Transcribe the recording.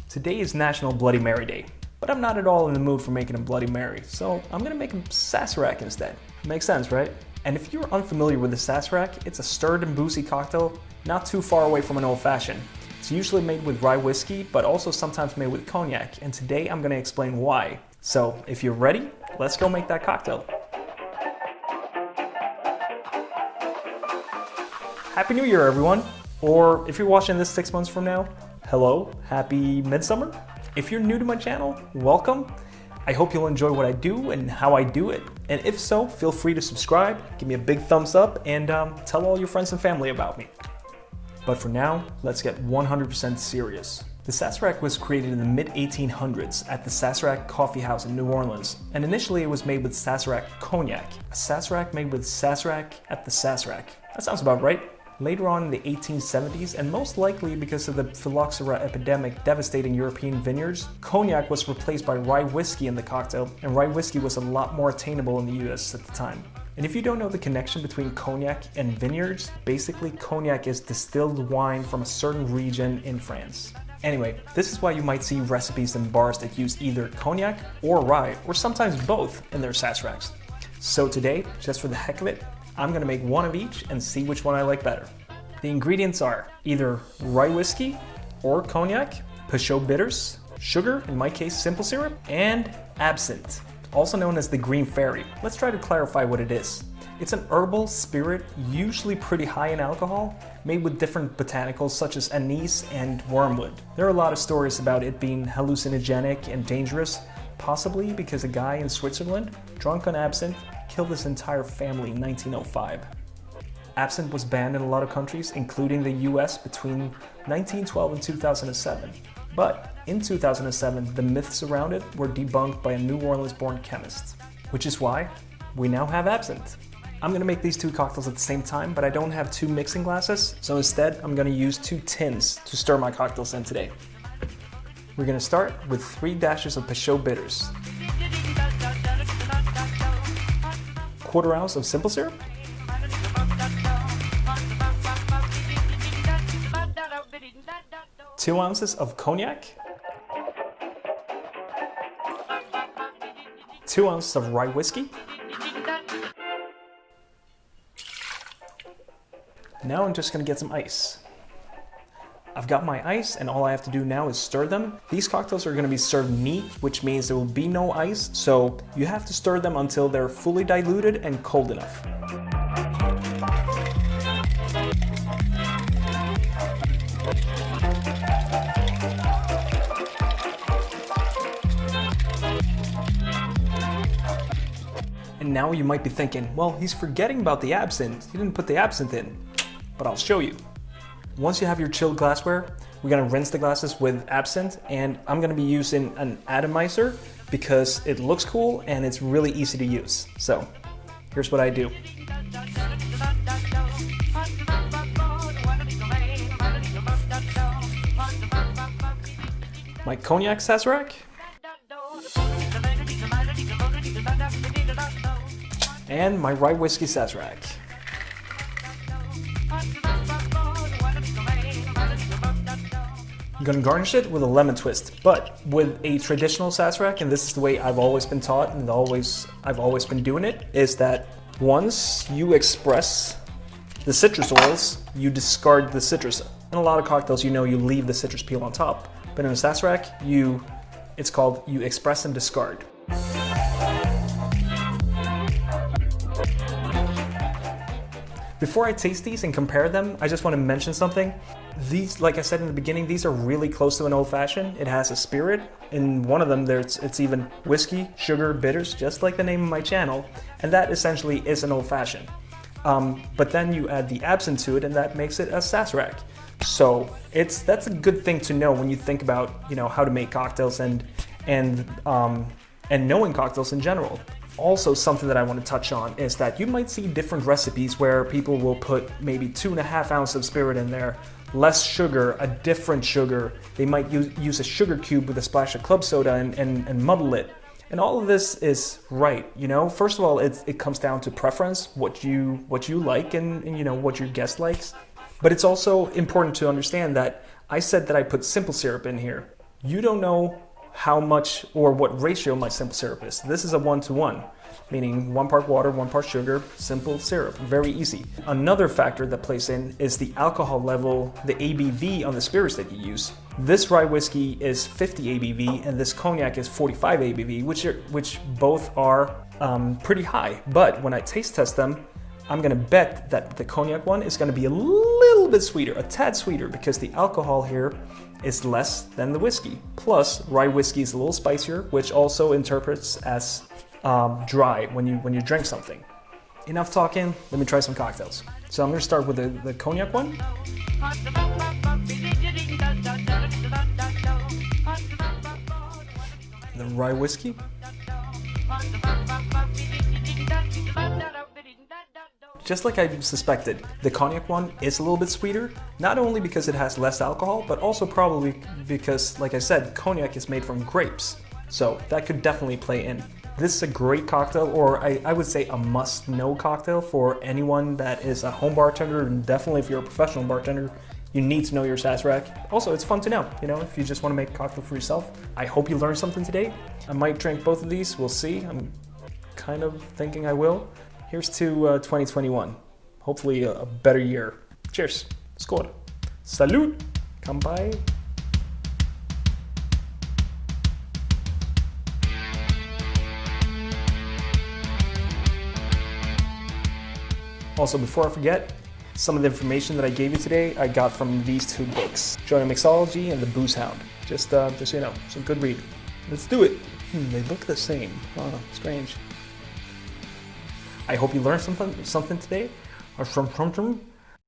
Today is National Bloody Mary Day, but I'm not at all in the mood for making a Bloody Mary, so I'm gonna make a Sazerac instead. Makes sense, right? And if you're unfamiliar with the Sazerac, it's a stirred and boozy cocktail not too far away from an old-fashioned. It's usually made with rye whiskey, but also sometimes made with cognac, and today I'm gonna explain why. So if you're ready, let's go make that cocktail. Happy New Year, everyone! Or if you're watching this 6 months from now, hello, happy midsummer. If you're new to my channel, welcome. I hope you'll enjoy what I do and how I do it. And if so, feel free to subscribe, give me a big thumbs up, and tell all your friends and family about me. But for now, let's get 100% serious. The Sazerac was created in the mid-1800s at the Sazerac Coffee House in New Orleans, and initially it was made with Sazerac cognac. A Sazerac made with Sazerac at the Sazerac. That sounds about right. Later on in the 1870s, and most likely because of the phylloxera epidemic devastating European vineyards, cognac was replaced by rye whiskey in the cocktail, and rye whiskey was a lot more attainable in the US at the time. And if you don't know the connection between cognac and vineyards, basically cognac is distilled wine from a certain region in France. Anyway, this is why you might see recipes in bars that use either cognac or rye, or sometimes both in their Sazeracs. So today, just for the heck of it, I'm gonna make one of each and see which one I like better. The ingredients are either rye whiskey or cognac, Peychaud bitters, sugar, in my case simple syrup, and absinthe, also known as the green fairy. Let's try to clarify what it is. It's an herbal spirit, usually pretty high in alcohol, made with different botanicals such as anise and wormwood. There are a lot of stories about it being hallucinogenic and dangerous, possibly because a guy in Switzerland, drunk on absinthe, killed his entire family in 1905. Absinthe was banned in a lot of countries, including the US, between 1912 and 2007. But in 2007, the myths around it were debunked by a New Orleans-born chemist, which is why we now have absinthe. I'm gonna make these two cocktails at the same time, but I don't have two mixing glasses, so instead I'm gonna use 2 tins to stir my cocktails in today. We're gonna start with 3 dashes of Peychaud bitters, 1/4 ounce of simple syrup, 2 ounces of cognac, 2 ounces of rye whiskey. Now I'm just gonna get some ice. I've got my ice, and all I have to do now is stir them. These cocktails are gonna be served neat, which means there will be no ice, so you have to stir them until they're fully diluted and cold enough. And now you might be thinking, well, he's forgetting about the absinthe. He didn't put the absinthe in, but I'll show you. Once you have your chilled glassware, we're gonna rinse the glasses with absinthe, and I'm gonna be using an atomizer because it looks cool and it's really easy to use. So here's what I do. My cognac Sazerac, and my rye whiskey Sazerac. I'm gonna garnish it with a lemon twist, but with a traditional Sazerac, and this is the way I've always been taught and I've always been doing it, is that once you express the citrus oils, you discard the citrus. In a lot of cocktails, you leave the citrus peel on top, but in a Sazerac, it's called you express and discard. Before I taste these and compare them, I just want to mention something. These, like I said in the beginning, these are really close to an old-fashioned. It has a spirit. In one of them, it's even whiskey, sugar, bitters, just like the name of my channel, and that essentially is an old-fashioned. But then you add the absinthe to it, and that makes it a Sazerac. So that's a good thing to know when you think about how to make cocktails and knowing cocktails in general. Also, something that I want to touch on is that you might see different recipes where people will put maybe 2.5 ounces of spirit in there, less sugar, a different sugar. They might use a sugar cube with a splash of club soda and muddle it. And all of this is right, First of all, it comes down to preference, what you like and what your guest likes. But it's also important to understand that I said that I put simple syrup in here. you don't know how much or what ratio my simple syrup is. This is a 1-to-1, meaning 1 part water, 1 part sugar, simple syrup, very easy. Another factor that plays in is the alcohol level, the ABV on the spirits that you use. This rye whiskey is 50 ABV and this cognac is 45 ABV, which both are pretty high. But when I taste test them, I'm gonna bet that the cognac one is gonna be a little bit sweeter, a tad sweeter, because the alcohol here is less than the whiskey. Plus, rye whiskey is a little spicier, which also interprets as dry when you drink something. Enough talking, let me try some cocktails. So I'm gonna start with the cognac one. The rye whiskey. Just like I suspected, the cognac one is a little bit sweeter, not only because it has less alcohol, but also probably because, like I said, cognac is made from grapes. So that could definitely play in. This is a great cocktail, or I would say a must-know cocktail for anyone that is a home bartender, and definitely if you're a professional bartender, you need to know your Sazerac. Also, it's fun to know, if you just want to make a cocktail for yourself. I hope you learned something today. I might drink both of these, we'll see. I'm kind of thinking I will. Here's to 2021. Hopefully a better year. Cheers. Skål. Salud. Kampai. Also, before I forget, some of the information that I gave you today, I got from these 2 books, Joy and Mixology and The Booze Hound. Just so you know, it's a good read. Let's do it. They look the same. Oh, strange. I hope you learned something today.